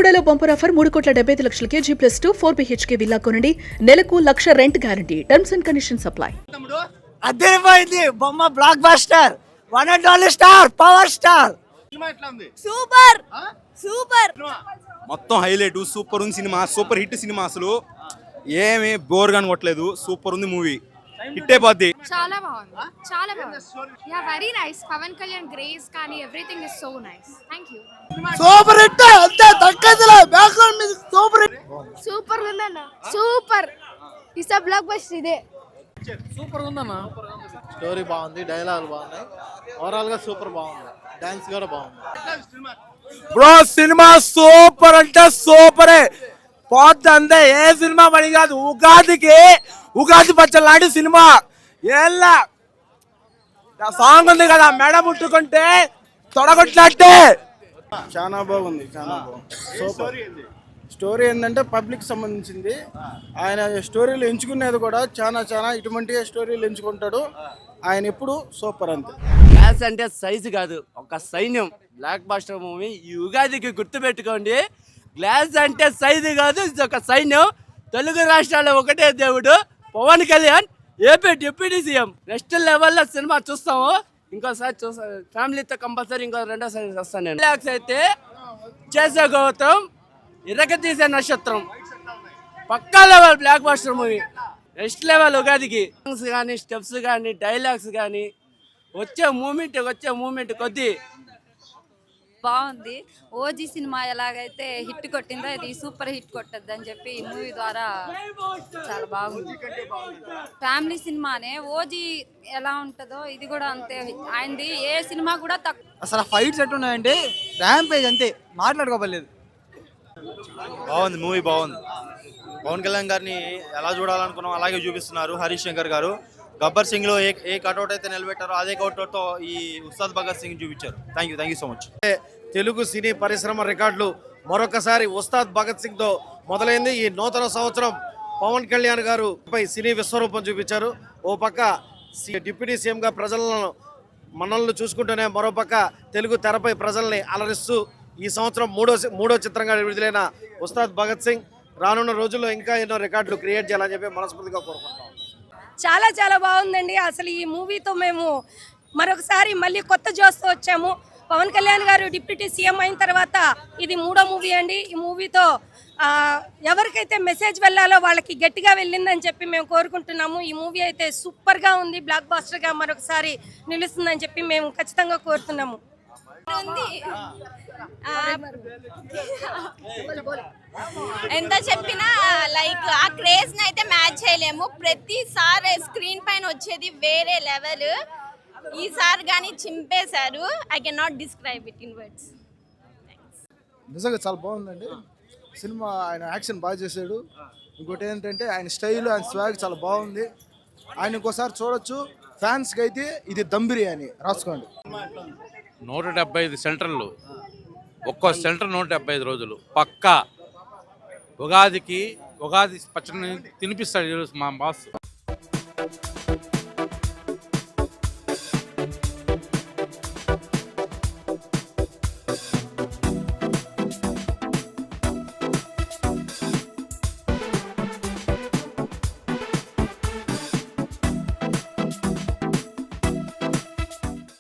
బెల్లంకొండలో bumper offer 3,75,00,000 G+2 4 BHK villa కొనండి. నెలకు 1,00,000 rent guarantee. Terms and conditions apply. అదిరిపోయింది బొమ్మ, blockbuster, one and only star, power star. Super super మొత్తం highlight. Super ఉంది సినిమా, super hit సినిమా. అసలు ఏమి బోర్ గా కొట్టలేదు. సూపర్ ఉంది మూవీ, హిట్ అయిపోద్ది. చాలా బాగుంది, చాలా బాగుంది. Yeah very nice. Pawan Kalyan grace కానీ everything is so nice. Thank you. Super hit, అంతే తగ్గదులే. Background music super hit. Super ఉందన్న, super. Is a blockbuster ఇదే. సూపర్ ఉందన్న. స్టోరీ బాగుంది, డైలాగ్ బాగున్నాయి, ఓవరాల్ గా సూపర్ బాగుంది, డాన్స్ కూడా బాగుంది. బ్రో సినిమా సూపర్ అంటే సూపరే. పోద్ది అంతే, ఏ సినిమా పని కాదు. ఉగాది పచ్చడి లాంటి సినిమా. ఏళ్ళ సాంగ్ ఉంది కదా, మెడ ముట్టుకుంటే తొడగొట్టినట్టే. చాలా బాగుంది, చాలా బాగుంది. సూపర్. స్టోరీ ఏంటంటే పబ్లిక్ సంబంధించింది. ఆయన స్టోరీలు ఎంచుకునేది కూడా చాలా ఇటువంటి స్టోరీలు ఎంచుకుంటాడు ఆయన. ఎప్పుడు సూపర్ అంతే. గ్లాస్ అంటే సైజు కాదు, ఒక సైన్యం. బ్లాక్ బస్టర్ మూవీ ఈ ఉగాదికి గుర్తుపెట్టుకోండి. గ్లాస్ అంటే సైజు కాదు, ఇది ఒక సైన్యం. తెలుగు రాష్ట్రాల్లో ఒకటే దేవుడు Pawan Kalyan, AP deputy CM. Next లెవెల్లో సినిమా చూస్తాము. ఇంకోసారి చూస్తాను ఫ్యామిలీతో కంపల్సరీ. ఇంకో రెండోసారి వస్తాను నేను. రిలాక్స్ అయితే చేసే గౌతమ్, ఇరగ తీసే నక్షత్రం, పక్కా level blockbuster movie. Next level ఉగాదికి. సాంగ్స్ కానీ, స్టెప్స్ కానీ, డైలాగ్స్ కానీ, వచ్చే మూమెంట్ కొద్దీ బాగుంది. ఓజీ సినిమా ఎలాగైతే హిట్ కొట్టిందో ఇది సూపర్ హిట్ కొట్టద్దు అని చెప్పి ఈ మూవీ ద్వారా చాలా బాగుంది. ఫ్యామిలీ సినిమానే. ఓజీ ఎలా ఉంటుందో ఇది కూడా అంతే. ఆయనది ఏ సినిమా కూడా తక్కువ. అసలు ఫైట్స్ ఎట్టున్నాయంటే ర్యాంపేజ్ అంతే, మాట్లాడుకోవలేదు. బాగుంది మూవీ, బాగుంది. పవన్ కళ్యాణ్ గారిని ఎలా చూడాలనుకున్నాం అలాగే చూపిస్తున్నారు హరీష్ శంకర్ గారు. గబ్బర్ సింగ్ లో ఏ కటౌట్ అయితే నిలబెట్టారో అదే కటౌట్ తో ఈ ఉస్తాద్ భగత్ సింగ్ చూపించారు. Thank you so much. Telugu cine పరిశ్రమ రికార్డులు మరొకసారి ఉస్తాద్ భగత్ సింగ్ తో మొదలైంది. ఈ నూతన సంవత్సరం పవన్ కళ్యాణ్ గారు పై సినీ విశ్వరూపం చూపించారు. ఓ పక్క డిప్యూటీ సీఎం గా మనల్ని చూసుకుంటూనే మరోపక్క తెలుగు తెరపై ప్రజల్ని అలరిస్తూ ఈ సంవత్సరం మూడో చిత్రంగా విడుదలైన ఉస్తాద్ భగత్ సింగ్ రానున్న రోజుల్లో ఇంకా ఎన్నో రికార్డులు క్రియేట్ చేయాలని చెప్పి మనస్ఫూర్తిగా కోరుకుంటున్నాం. చాలా బాగుందండి. అసలు ఈ మూవీతో మేము మరొకసారి మళ్ళీ కొత్త జోస్తో వచ్చాము. పవన్ కళ్యాణ్ గారు డిప్యూటీ సీఎం అయిన తర్వాత ఇది 3వ మూవీ అండి. ఈ మూవీతో ఎవరికైతే మెసేజ్ వెళ్ళాలో వాళ్ళకి గట్టిగా వెళ్ళిందని చెప్పి మేము కోరుకుంటున్నాము. ఈ మూవీ అయితే సూపర్గా ఉంది, బ్లాక్ బస్టర్గా మరొకసారి నిలుస్తుందని చెప్పి మేము ఖచ్చితంగా కోరుతున్నాము. ఎంత చెప్పినా లైక్ ఆ క్రేజ్ అయితే మ్యాచ్ చేయలేము. ప్రతిసారి స్క్రీన్ పైన వచ్చేది వేరే లెవెల్. ఈసారి కానీ చింపేశారు. I can not describe it in words. నిజంగా చాలా బాగుందండి సినిమా. ఆయన యాక్షన్ బాగా చేశాడు. ఇంకోటి ఏంటంటే ఆయన స్టైల్, ఆయన స్వాగ్ చాలా బాగుంది. ఆయన ఇంకోసారి చూడొచ్చు. ఫ్యాన్స్కి అయితే ఇది దమ్ బిర్యానీ రాసుకోండి. 175 సెంటర్లు, ఒక్కో సెంటర్ 175 రోజులు పక్కా. ఉగాది పచ్చడిని తినిపిస్తాడు మా బాస్.